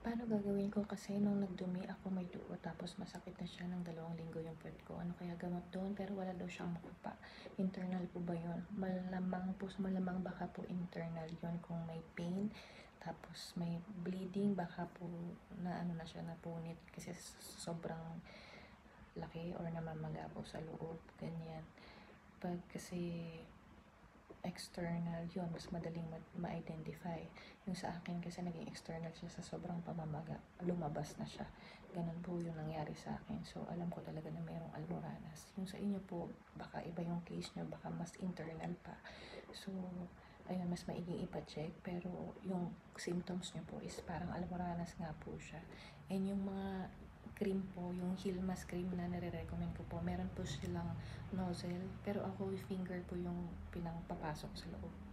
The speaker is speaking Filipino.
Paano gagawin ko kasi nung nagdumi ako may dugo tapos masakit na siya ng 2 linggo yung puwet ko. Ano kaya gamot do'n? Pero wala daw siyang makupa. Internal po ba yun? Malamang baka po internal yun kung may pain. Tapos may bleeding, baka po na ano na siya, napunit kasi sobrang laki or namamaga po sa loob, ganyan. Pag kasi external yun, mas madaling ma-identify. Yung sa akin kasi naging external siya sa sobrang pamamaga, lumabas na siya. Ganun po yung nangyari sa akin. So, alam ko talaga na mayroong almoranas. Yung sa inyo po, baka iba yung case nyo, baka mas internal pa. So, ayun, mas maiging ipa-check. Pero yung symptoms nyo po is parang almoranas nga po siya. And yung mga cream po, yung Hilmas cream na nare-recommend ko po, meron po silang nozzle, pero ako finger po yung pinangpapasok sa loob.